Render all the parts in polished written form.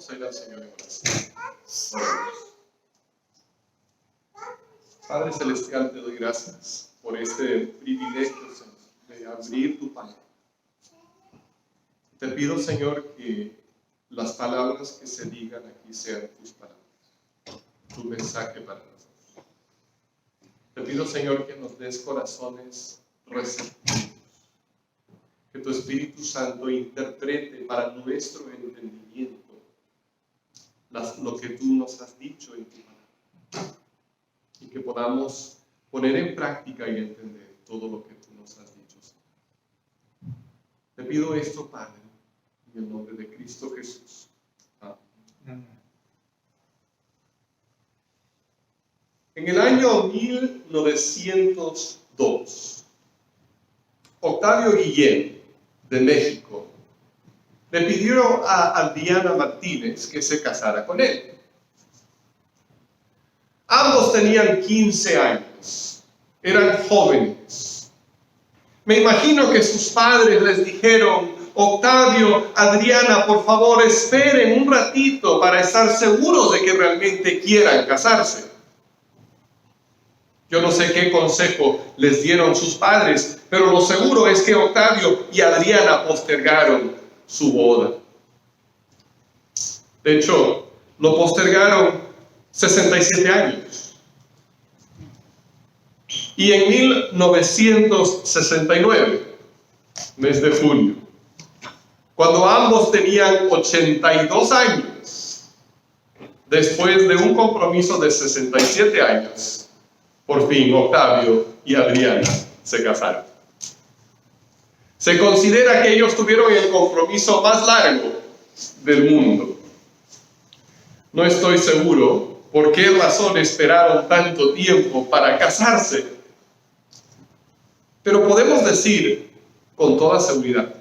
Vamos a ir al Señor en oración. Oremos. Padre Celestial, te doy gracias por este privilegio, Señor, de abrir tu palabra. Te pido, Señor, que las palabras que se digan aquí sean tus palabras, tu mensaje para nosotros. Te pido, Señor, que nos des corazones receptivos, que tu Espíritu Santo interprete para nuestro entendimiento lo que tú nos has dicho en tu palabra, y que podamos poner en práctica y entender todo lo que tú nos has dicho, Señor. Te pido esto, Padre, en el nombre de Cristo Jesús. Amén. En el año 1902, Octavio Guillén, de México, le pidió a Adriana Martínez que se casara con él. Ambos tenían 15 años, eran jóvenes. Me imagino que sus padres les dijeron: Octavio, Adriana, por favor, esperen un ratito para estar seguros de que realmente quieran casarse. Yo no sé qué consejo les dieron sus padres, pero lo seguro es que Octavio y Adriana postergaron su boda. De hecho, lo postergaron 67 años. Y en 1969, mes de junio, cuando ambos tenían 82 años, después de un compromiso de 67 años, por fin Octavio y Adriana se casaron. Se considera que ellos tuvieron el compromiso más largo del mundo. No estoy seguro por qué razón esperaron tanto tiempo para casarse, pero podemos decir con toda seguridad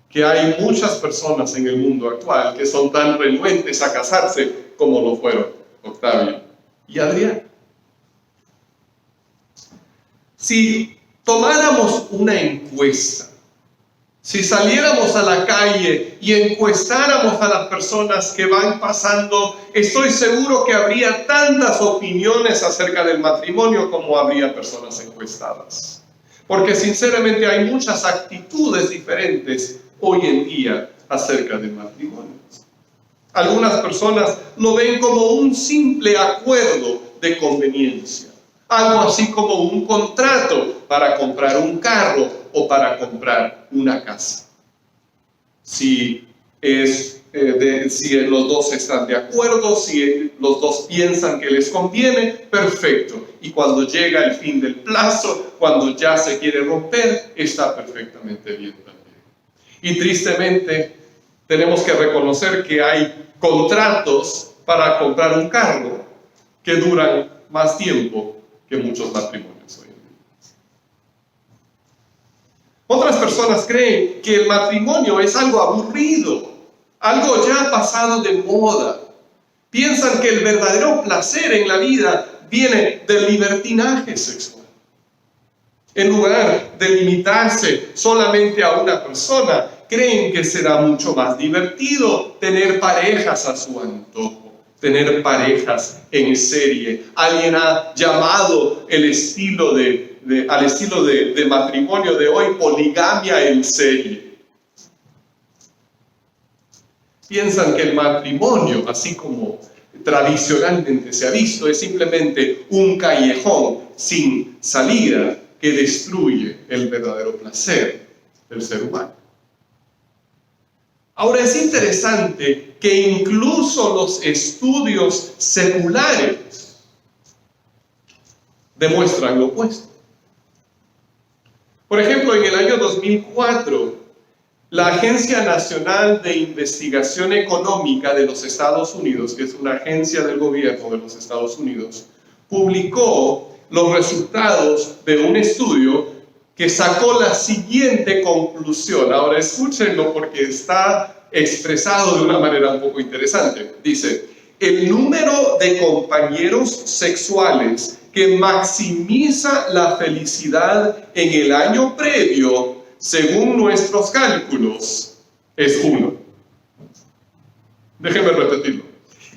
que hay muchas personas en el mundo actual que son tan renuentes a casarse como lo fueron Octavio y Adriana. Si tomáramos una encuesta, si saliéramos a la calle y encuestáramos a las personas que van pasando, estoy seguro que habría tantas opiniones acerca del matrimonio como habría personas encuestadas. Porque sinceramente hay muchas actitudes diferentes hoy en día acerca del matrimonio. Algunas personas lo ven como un simple acuerdo de conveniencia. Algo así como un contrato para comprar un carro o para comprar una casa. Si los dos están de acuerdo, si los dos piensan que les conviene, perfecto. Y cuando llega el fin del plazo, cuando ya se quiere romper, está perfectamente bien también. Y tristemente, tenemos que reconocer que hay contratos para comprar un carro que duran más tiempo que muchos matrimonios hoy en día. Otras personas creen que el matrimonio es algo aburrido, algo ya pasado de moda. Piensan que el verdadero placer en la vida viene del libertinaje sexual. En lugar de limitarse solamente a una persona, creen que será mucho más divertido tener parejas a su antojo. Tener parejas en serie. Alguien ha llamado al estilo de matrimonio de hoy poligamia en serie. Piensan que el matrimonio, así como tradicionalmente se ha visto, es simplemente un callejón sin salida que destruye el verdadero placer del ser humano. Ahora es interesante que incluso los estudios seculares demuestran lo opuesto. Por ejemplo, en el año 2004, la Agencia Nacional de Investigación Económica de los Estados Unidos, que es una agencia del gobierno de los Estados Unidos, publicó los resultados de un estudio que sacó la siguiente conclusión. Ahora escúchenlo porque está expresado de una manera un poco interesante. Dice: el número de compañeros sexuales que maximiza la felicidad en el año previo, según nuestros cálculos, es 1. Déjenme repetirlo.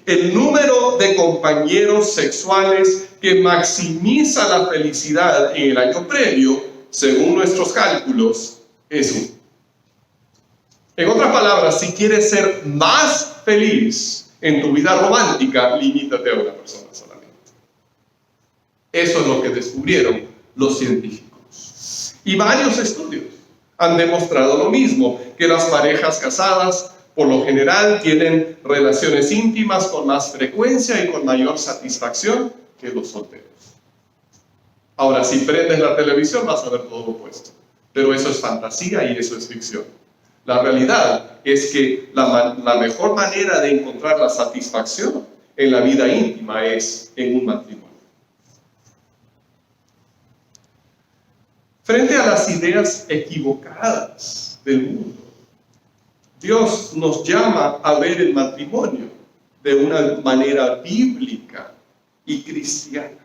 El número de compañeros sexuales que maximiza la felicidad en el año previo, según nuestros cálculos, es 1. En otras palabras, si quieres ser más feliz en tu vida romántica, limítate a una persona solamente. Eso es lo que descubrieron los científicos. Y varios estudios han demostrado lo mismo, que las parejas casadas por lo general tienen relaciones íntimas con más frecuencia y con mayor satisfacción que los solteros. Ahora, si prendes la televisión vas a ver todo lo opuesto, pero eso es fantasía y eso es ficción. La realidad es que la mejor manera de encontrar la satisfacción en la vida íntima es en un matrimonio. Frente a las ideas equivocadas del mundo, Dios nos llama a ver el matrimonio de una manera bíblica y cristiana.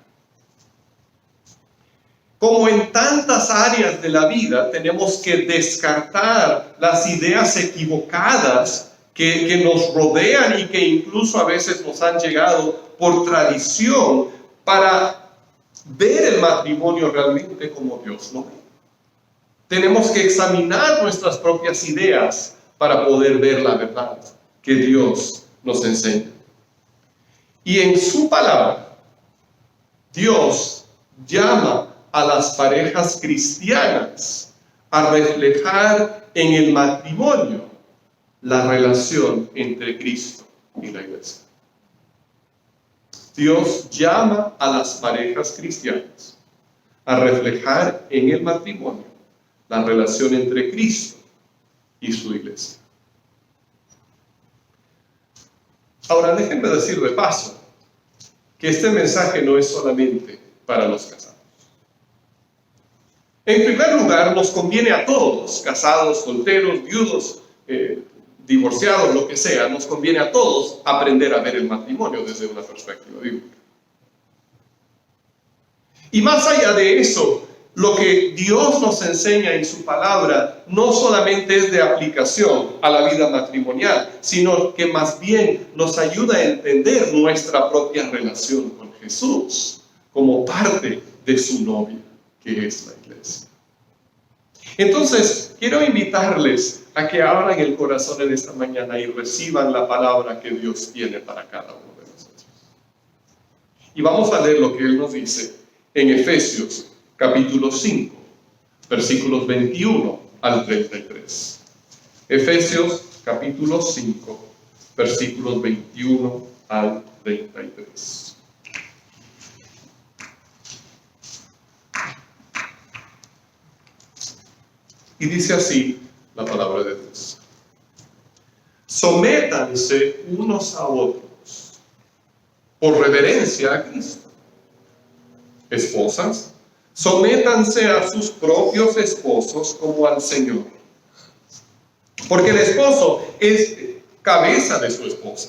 Como en tantas áreas de la vida, tenemos que descartar las ideas equivocadas que nos rodean y que incluso a veces nos han llegado por tradición para ver el matrimonio realmente como Dios lo ve. Tenemos que examinar nuestras propias ideas para poder ver la verdad que Dios nos enseña. Y en su palabra, Dios llama a las parejas cristianas a reflejar en el matrimonio la relación entre Cristo y la iglesia. Dios llama a las parejas cristianas a reflejar en el matrimonio la relación entre Cristo y su iglesia. Ahora, déjenme decir de paso que este mensaje no es solamente para los casados. En primer lugar, nos conviene a todos, casados, solteros, viudos, divorciados, lo que sea, nos conviene a todos aprender a ver el matrimonio desde una perspectiva bíblica. Y más allá de eso, lo que Dios nos enseña en su palabra no solamente es de aplicación a la vida matrimonial, sino que más bien nos ayuda a entender nuestra propia relación con Jesús como parte de su novia, que es la iglesia. Entonces, quiero invitarles a que abran el corazón en esta mañana y reciban la palabra que Dios tiene para cada uno de nosotros. Y vamos a leer lo que Él nos dice en Efesios capítulo 5, versículos 21 al 33. Efesios capítulo 5, versículos 21 al 33. Y dice así la palabra de Dios: sométanse unos a otros por reverencia a Cristo. Esposas, sométanse a sus propios esposos como al Señor. Porque el esposo es cabeza de su esposa,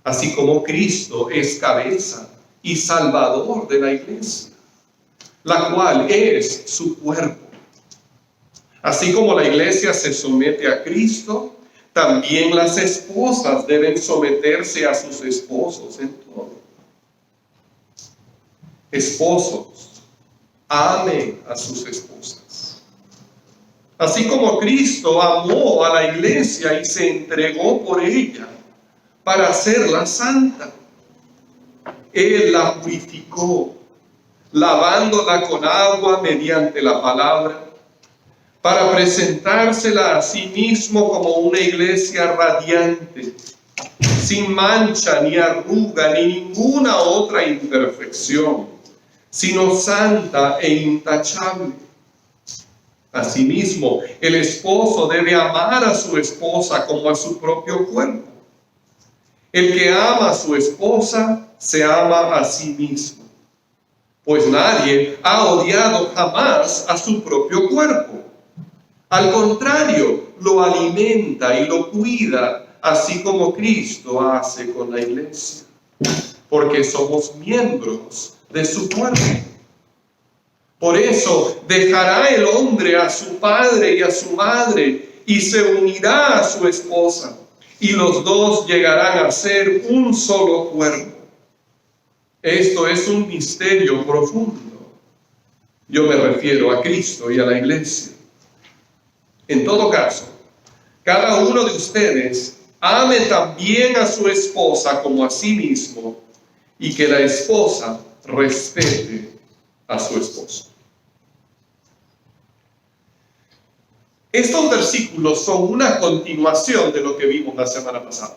así como Cristo es cabeza y salvador de la iglesia, la cual es su cuerpo. Así como la iglesia se somete a Cristo, también las esposas deben someterse a sus esposos en todo. Esposos, amen a sus esposas. Así como Cristo amó a la iglesia y se entregó por ella para hacerla santa. Él la purificó, lavándola con agua mediante la palabra, para presentársela a sí mismo como una iglesia radiante, sin mancha, ni arruga, ni ninguna otra imperfección, sino santa e intachable. Asimismo, el esposo debe amar a su esposa como a su propio cuerpo. El que ama a su esposa se ama a sí mismo, pues nadie ha odiado jamás a su propio cuerpo. Al contrario, lo alimenta y lo cuida, así como Cristo hace con la iglesia, porque somos miembros de su cuerpo. Por eso dejará el hombre a su padre y a su madre y se unirá a su esposa, y los dos llegarán a ser un solo cuerpo. Esto es un misterio profundo. Yo me refiero a Cristo y a la iglesia. En todo caso, cada uno de ustedes ame también a su esposa como a sí mismo, y que la esposa respete a su esposo. Estos versículos son una continuación de lo que vimos la semana pasada.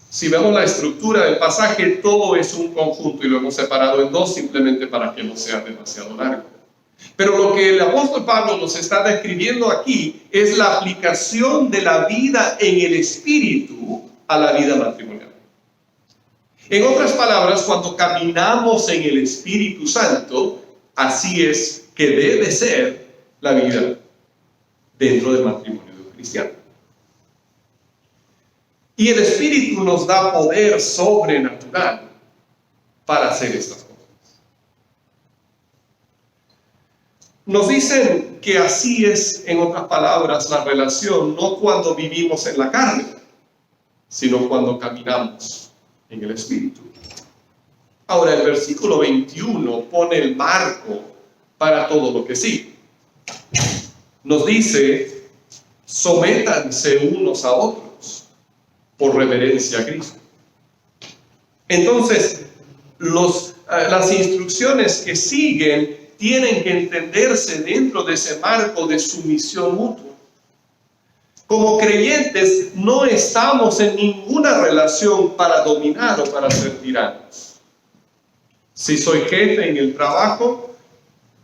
Si vemos la estructura del pasaje, todo es un conjunto y lo hemos separado en dos simplemente para que no sea demasiado largo. Pero lo que el apóstol Pablo nos está describiendo aquí es la aplicación de la vida en el espíritu a la vida matrimonial. En otras palabras, cuando caminamos en el Espíritu Santo, así es que debe ser la vida dentro del matrimonio de un cristiano. Y el Espíritu nos da poder sobrenatural para hacer estas cosas. Nos dicen que así es, en otras palabras, la relación, no cuando vivimos en la carne, sino cuando caminamos en el Espíritu. Ahora, el versículo 21 pone el marco para todo lo que sigue. Nos dice, sométanse unos a otros por reverencia a Cristo. Entonces, las instrucciones que siguen tienen que entenderse dentro de ese marco de sumisión mutua. Como creyentes no estamos en ninguna relación para dominar o para ser tiranos. Si soy jefe en el trabajo,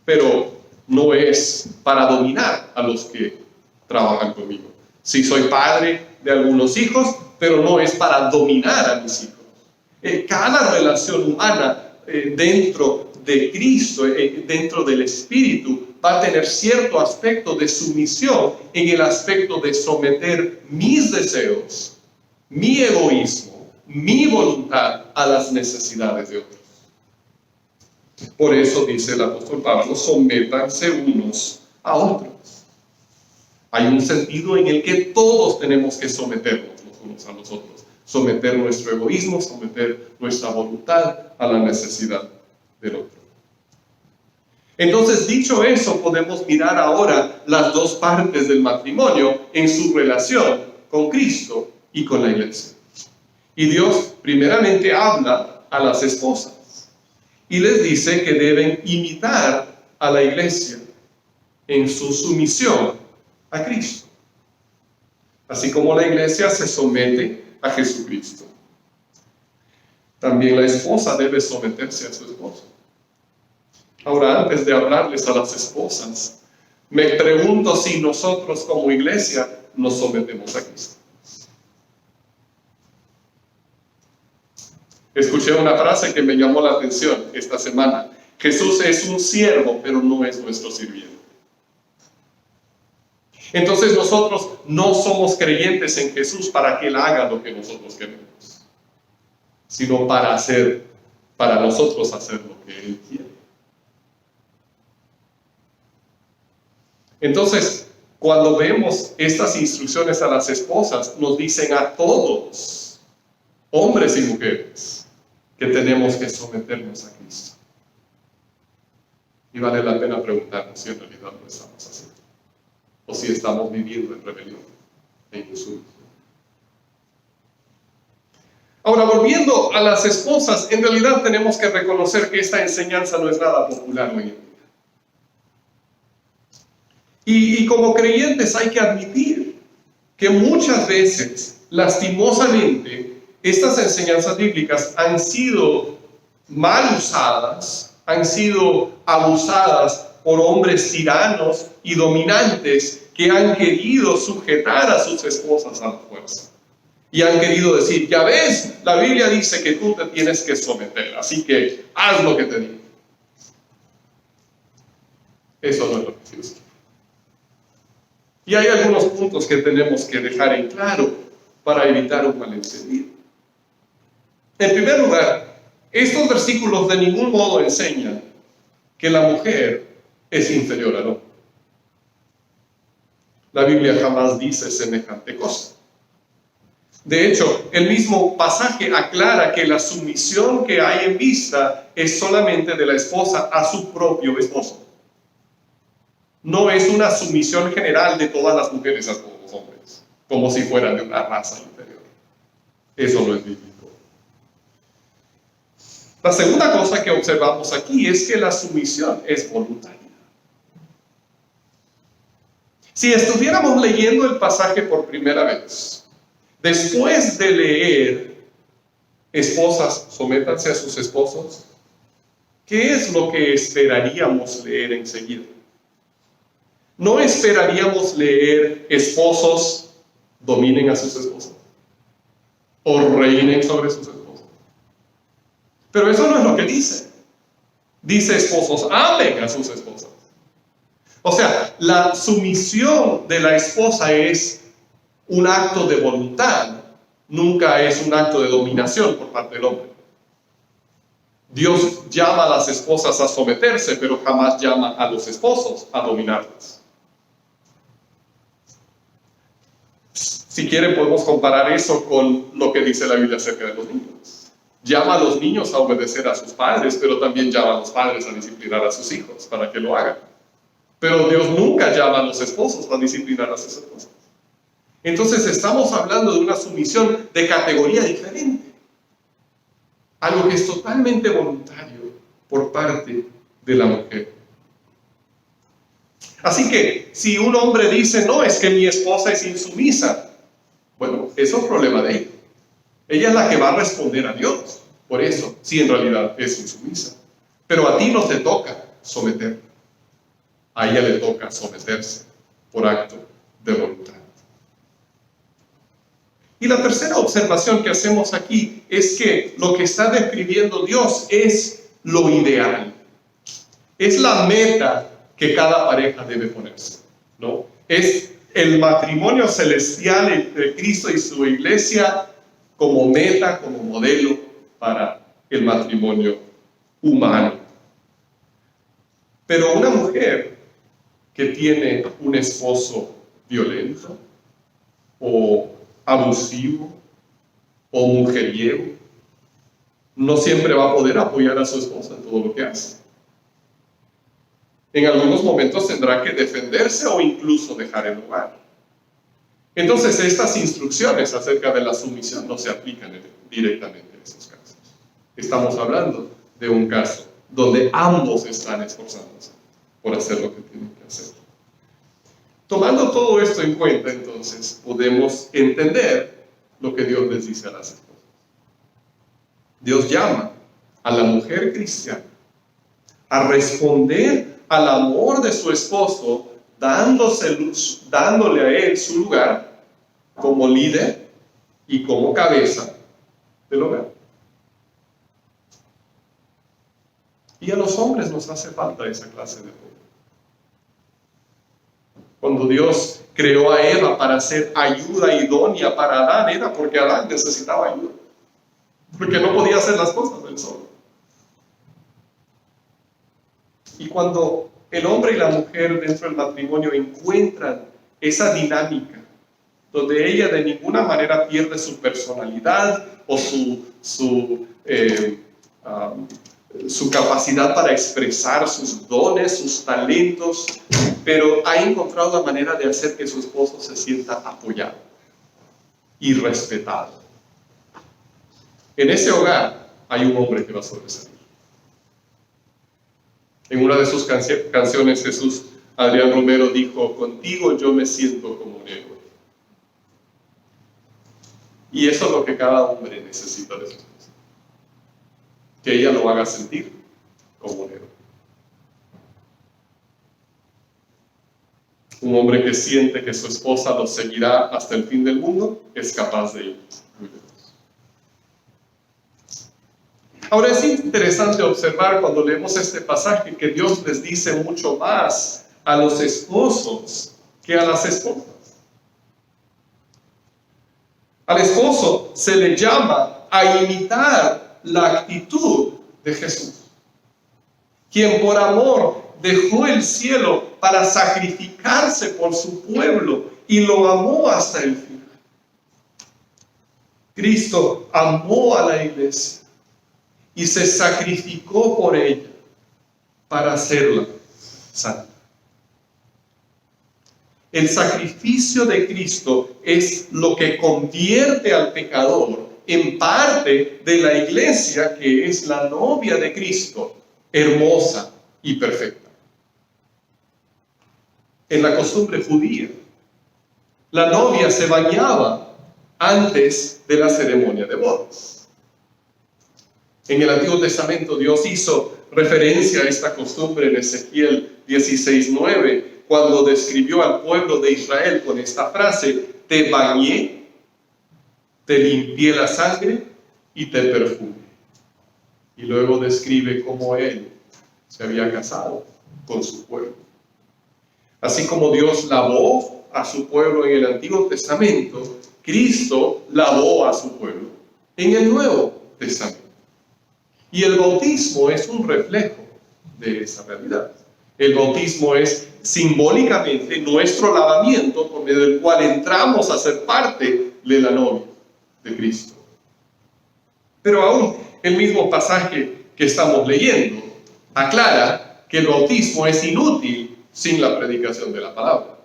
pero no es para dominar a los que trabajan conmigo. Si soy padre de algunos hijos, pero no es para dominar a mis hijos. Cada relación humana dentro de Cristo, dentro del Espíritu, va a tener cierto aspecto de sumisión en el aspecto de someter mis deseos, mi egoísmo, mi voluntad a las necesidades de otros. Por eso dice el apóstol Pablo, sométanse unos a otros. Hay un sentido en el que todos tenemos que someternos los unos a los otros. Someter nuestro egoísmo, someter nuestra voluntad a la necesidad del otro. Entonces, dicho eso, podemos mirar ahora las dos partes del matrimonio en su relación con Cristo y con la iglesia. Y Dios primeramente habla a las esposas y les dice que deben imitar a la iglesia en su sumisión a Cristo. Así como la iglesia se somete a Jesucristo, también la esposa debe someterse a su esposo. Ahora, antes de hablarles a las esposas, me pregunto si nosotros como iglesia nos sometemos a Cristo. Escuché una frase que me llamó la atención esta semana. Jesús es un siervo, pero no es nuestro sirviente. Entonces nosotros no somos creyentes en Jesús para que Él haga lo que nosotros queremos, sino para nosotros hacer lo que Él quiere. Entonces, cuando vemos estas instrucciones a las esposas, nos dicen a todos, hombres y mujeres, que tenemos que someternos a Cristo. Y vale la pena preguntarnos si en realidad lo estamos haciendo, o si estamos viviendo en rebelión e insumisión. Ahora, volviendo a las esposas, en realidad tenemos que reconocer que esta enseñanza no es nada popular hoy en día. Y como creyentes hay que admitir que muchas veces, lastimosamente, estas enseñanzas bíblicas han sido mal usadas, han sido abusadas por hombres tiranos y dominantes que han querido sujetar a sus esposas a la fuerza. Y han querido decir, ya ves, la Biblia dice que tú te tienes que someter, así que haz lo que te digo. Eso no es lo que Dios quiere. Y hay algunos puntos que tenemos que dejar en claro para evitar un malentendido. En primer lugar, estos versículos de ningún modo enseñan que la mujer es inferior al hombre. La Biblia jamás dice semejante cosa. De hecho, el mismo pasaje aclara que la sumisión que hay en vista es solamente de la esposa a su propio esposo. No es una sumisión general de todas las mujeres a todos los hombres, como si fueran de una raza inferior. Eso no es bíblico. La segunda cosa que observamos aquí es que la sumisión es voluntaria. Si estuviéramos leyendo el pasaje por primera vez, después de leer, esposas, sométanse a sus esposos, ¿qué es lo que esperaríamos leer enseguida? ¿No esperaríamos leer esposos dominen a sus esposas o reinen sobre sus esposas? Pero eso no es lo que dice. Dice esposos amen a sus esposas. O sea, la sumisión de la esposa es un acto de voluntad, nunca es un acto de dominación por parte del hombre. Dios llama a las esposas a someterse, pero jamás llama a los esposos a dominarlas. Si quieren, podemos comparar eso con lo que dice la Biblia acerca de los niños. Llama a los niños a obedecer a sus padres, pero también llama a los padres a disciplinar a sus hijos para que lo hagan. Pero Dios nunca llama a los esposos a disciplinar a sus esposas. Entonces estamos hablando de una sumisión de categoría diferente. Algo que es totalmente voluntario por parte de la mujer. Así que si un hombre dice, no, es que mi esposa es insumisa, bueno, eso es problema de ella. Ella es la que va a responder a Dios. Por eso, si en realidad es insumisa. Pero a ti no te toca someter. A ella le toca someterse por acto de voluntad. Y la tercera observación que hacemos aquí es que lo que está describiendo Dios es lo ideal. Es la meta que cada pareja debe ponerse, ¿no? Es el matrimonio celestial entre Cristo y su iglesia como meta, como modelo para el matrimonio humano. Pero una mujer que tiene un esposo violento o abusivo o mujeriego, no siempre va a poder apoyar a su esposa en todo lo que hace. En algunos momentos tendrá que defenderse o incluso dejar el hogar. Entonces, estas instrucciones acerca de la sumisión no se aplican directamente en esos casos. Estamos hablando de un caso donde ambos están esforzándose por hacer lo que tienen que hacer. Tomando todo esto en cuenta, entonces, podemos entender lo que Dios les dice a las esposas. Dios llama a la mujer cristiana a responder al amor de su esposo, dándole a él su lugar como líder y como cabeza del hogar. Y a los hombres nos hace falta esa clase de apoyo. Cuando Dios creó a Eva para ser ayuda idónea para Adán, era porque Adán necesitaba ayuda. Porque no podía hacer las cosas él solo. Y cuando el hombre y la mujer dentro del matrimonio encuentran esa dinámica, donde ella de ninguna manera pierde su personalidad o su capacidad para expresar sus dones, sus talentos, pero ha encontrado la manera de hacer que su esposo se sienta apoyado y respetado. En ese hogar hay un hombre que va a sobresalir. En una de sus canciones, Adrián Romero dijo, contigo yo me siento como un héroe. Y eso es lo que cada hombre necesita de su esposa. Que ella lo haga sentir como un héroe. Un hombre que siente que su esposa lo seguirá hasta el fin del mundo es capaz de ello. Ahora es interesante observar cuando leemos este pasaje que Dios les dice mucho más a los esposos que a las esposas. Al esposo se le llama a imitar la actitud de Jesús, quien por amor dejó el cielo para sacrificarse por su pueblo y lo amó hasta el final. Cristo amó a la iglesia y se sacrificó por ella para hacerla santa. El sacrificio de Cristo es lo que convierte al pecador en parte de la iglesia, que es la novia de Cristo, hermosa y perfecta. En la costumbre judía, la novia se bañaba antes de la ceremonia de bodas. En el Antiguo Testamento Dios hizo referencia a esta costumbre en Ezequiel 16:9, cuando describió al pueblo de Israel con esta frase: te bañé, te limpié la sangre y te perfumé. Y luego describe cómo él se había casado con su pueblo. Así como Dios lavó a su pueblo en el Antiguo Testamento, Cristo lavó a su pueblo en el Nuevo Testamento. Y el bautismo es un reflejo de esa realidad. El bautismo es simbólicamente nuestro lavamiento por medio del cual entramos a ser parte de la novia de Cristo. Pero aún el mismo pasaje que estamos leyendo aclara que el bautismo es inútil sin la predicación de la palabra.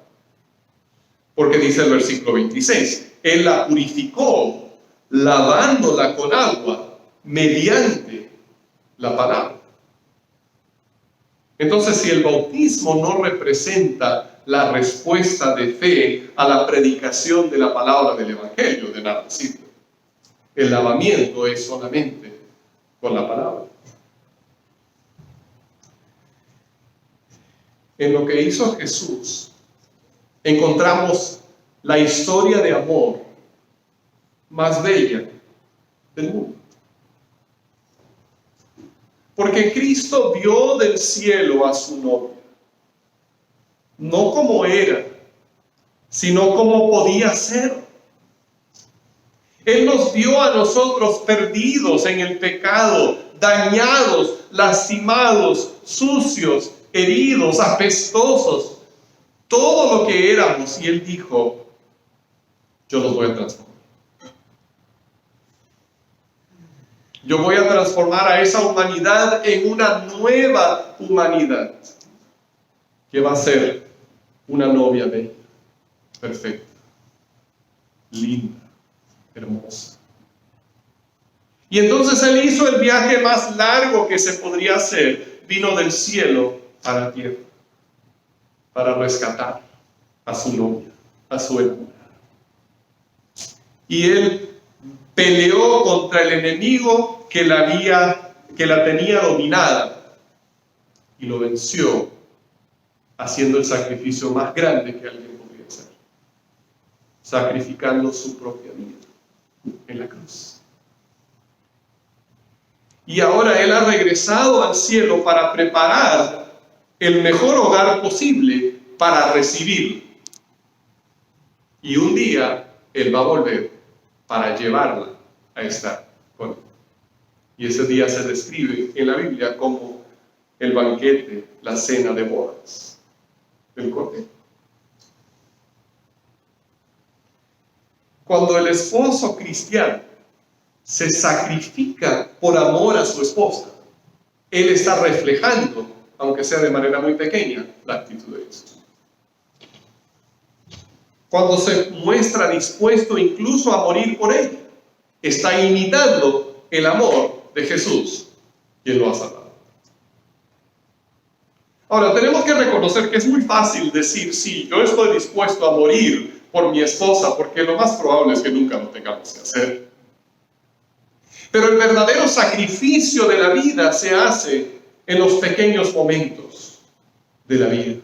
Porque dice el versículo 26, Él la purificó lavándola con agua mediante la palabra. Entonces, si el bautismo no representa la respuesta de fe a la predicación de la palabra del Evangelio, de nada sirve. El lavamiento es solamente con la palabra. En lo que hizo Jesús, encontramos la historia de amor más bella del mundo. Porque Cristo vio del cielo a su novia, no como era, sino como podía ser. Él nos vio a nosotros perdidos en el pecado, dañados, lastimados, sucios, heridos, apestosos, todo lo que éramos, y Él dijo: yo los voy a transformar. Yo voy a transformar a esa humanidad en una nueva humanidad, que va a ser una novia bella, perfecta, linda, hermosa. Y entonces Él hizo el viaje más largo que se podría hacer. Vino del cielo a la tierra para rescatar a su novia, a su enamorada. Y Él peleó contra el enemigo que la tenía dominada, y lo venció haciendo el sacrificio más grande que alguien podría hacer, sacrificando su propia vida en la cruz. Y ahora Él ha regresado al cielo para preparar el mejor hogar posible para recibirlo. Y un día Él va a volver para llevarla a estar con Él. Y ese día se describe en la Biblia como el banquete, la cena de bodas del Cordero. Cuando el esposo cristiano se sacrifica por amor a su esposa, él está reflejando, aunque sea de manera muy pequeña, la actitud de Jesús. Cuando se muestra dispuesto incluso a morir por ella, está imitando el amor de Jesús, quien lo ha salvado. Ahora, tenemos que reconocer que es muy fácil decir: sí, yo estoy dispuesto a morir por mi esposa, porque lo más probable es que nunca lo tengamos que hacer. Pero el verdadero sacrificio de la vida se hace en los pequeños momentos de la vida.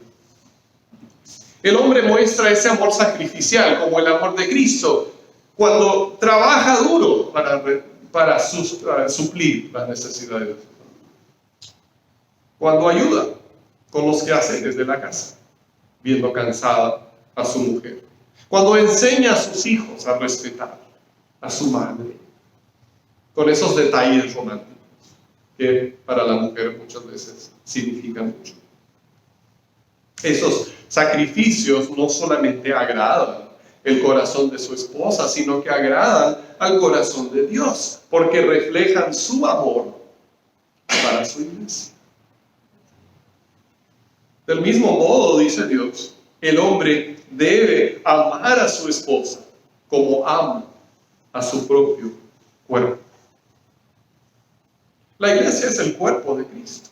El hombre muestra ese amor sacrificial, como el amor de Cristo, cuando trabaja duro para suplir las necesidades de su familia. Cuando ayuda con los quehaceres de la casa, viendo cansada a su mujer. Cuando enseña a sus hijos a respetar a su madre, con esos detalles románticos que para la mujer muchas veces significan mucho. Esos sacrificios no solamente agradan, el corazón de su esposa, sino que agradan al corazón de Dios, porque reflejan su amor para su iglesia. Del mismo modo, dice Dios, el hombre debe amar a su esposa como ama a su propio cuerpo. La iglesia es el cuerpo de Cristo.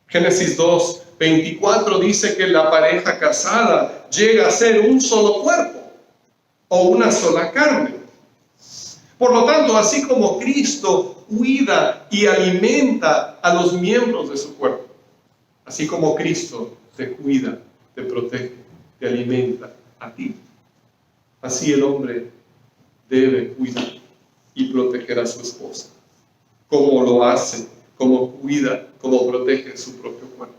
Génesis 2:24 dice que la pareja casada llega a ser un solo cuerpo o una sola carne. Por lo tanto, así como Cristo cuida y alimenta a los miembros de su cuerpo, así como Cristo te cuida, te protege, te alimenta a ti, así el hombre debe cuidar y proteger a su esposa, como lo hace, como cuida, como protege su propio cuerpo.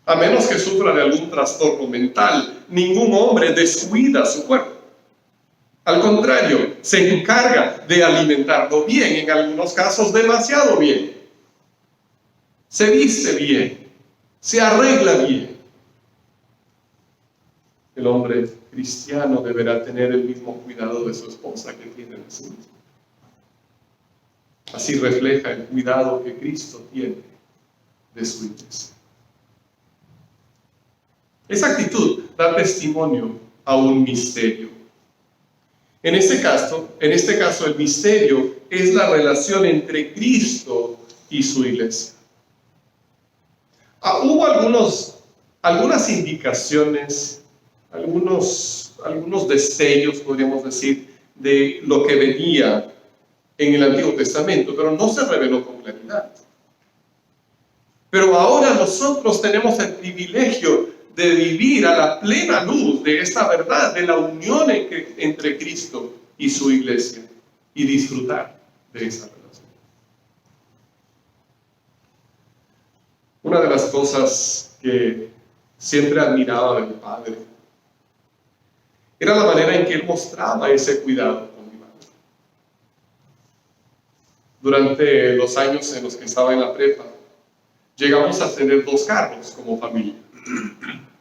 A menos que sufra de algún trastorno mental, ningún hombre descuida su cuerpo. Al contrario, se encarga de alimentarlo bien, en algunos casos demasiado bien. Se viste bien, se arregla bien. El hombre cristiano deberá tener el mismo cuidado de su esposa que tiene de sí mismo. Así refleja el cuidado que Cristo tiene de su iglesia. Esa actitud da testimonio a un misterio. En este caso, el misterio es la relación entre Cristo y su iglesia. Hubo algunas indicaciones, algunos destellos, podríamos decir, de lo que venía en el Antiguo Testamento, pero no se reveló con claridad. Pero ahora nosotros tenemos el privilegio de vivir a la plena luz de esta verdad, de la unión entre Cristo y su iglesia, y disfrutar de esa relación. Una de las cosas que siempre admiraba de mi padre era la manera en que él mostraba ese cuidado con mi madre. Durante los años en los que estaba en la prepa, llegamos a tener 2 carros como familia.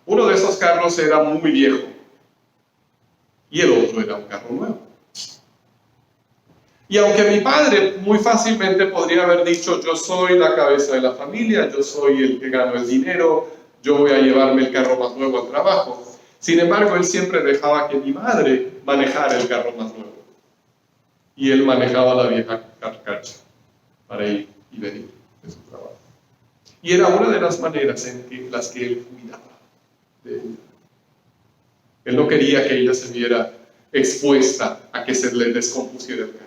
Uno de esos carros era muy viejo y el otro era un carro nuevo. Y aunque mi padre muy fácilmente podría haber dicho: yo soy la cabeza de la familia, yo soy el que gano el dinero, yo voy a llevarme el carro más nuevo al trabajo, sin embargo él siempre dejaba que mi madre manejara el carro más nuevo y él manejaba la vieja carcacha para ir y venir de su trabajo. Y era una de las maneras en las que él cuidaba de ella. Él no quería que ella se viera expuesta a que se le descompusiera el carro,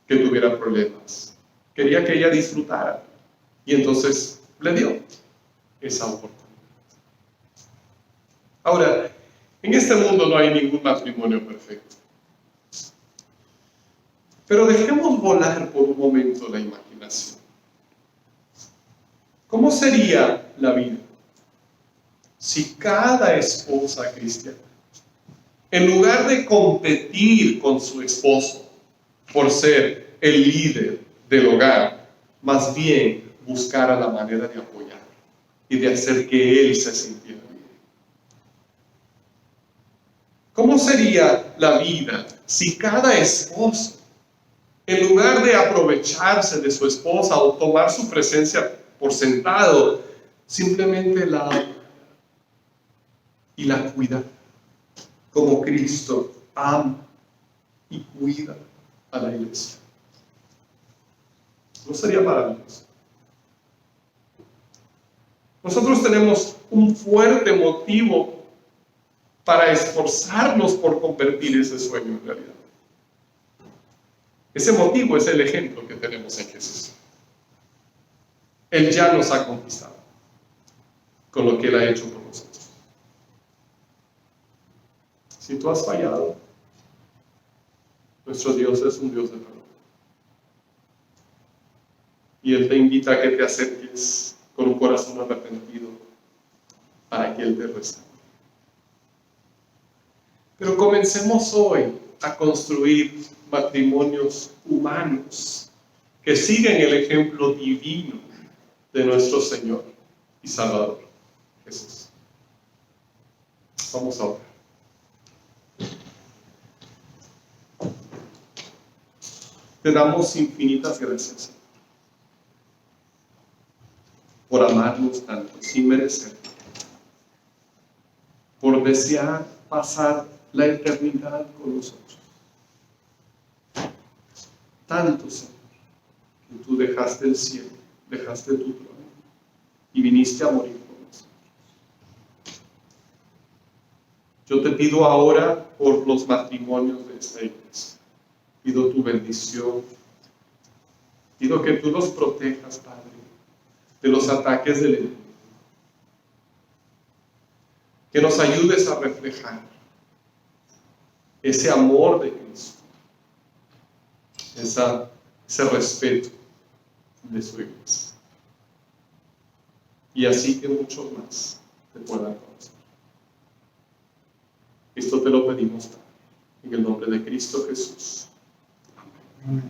que tuviera problemas. Quería que ella disfrutara. Y entonces le dio esa oportunidad. Ahora, en este mundo no hay ningún matrimonio perfecto. Pero dejemos volar por un momento la imaginación. ¿Cómo sería la vida si cada esposa cristiana, en lugar de competir con su esposo por ser el líder del hogar, más bien buscara la manera de apoyar y de hacer que él se sintiera bien? ¿Cómo sería la vida si cada esposo, en lugar de aprovecharse de su esposa o tomar su presencia por sentado, simplemente la ama y la cuida, como Cristo ama y cuida a la iglesia? ¿No sería maravilloso? Nosotros tenemos un fuerte motivo para esforzarnos por convertir ese sueño en realidad. Ese motivo es el ejemplo que tenemos en Jesús. Él ya nos ha conquistado con lo que Él ha hecho por nosotros. Si tú has fallado, nuestro Dios es un Dios de perdón. Y Él te invita a que te acerques con un corazón arrepentido para que Él te restaure. Pero comencemos hoy a construir matrimonios humanos que siguen el ejemplo divino de nuestro Señor y Salvador, Jesús. Vamos a orar. Te damos infinitas gracias, Señor, por amarnos tanto, sin merecer, por desear pasar la eternidad con nosotros. Tanto, Señor, que tú dejaste el cielo, dejaste tu trono y viniste a morir por nosotros. Yo te pido ahora por los matrimonios de esta iglesia. Pido tu bendición. Pido que tú los protejas, Padre, de los ataques del enemigo. Que nos ayudes a reflejar ese amor de Cristo, ese respeto de su iglesia. Y así que muchos más te puedan conocer. Esto te lo pedimos, Padre, en el nombre de Cristo Jesús. Amén.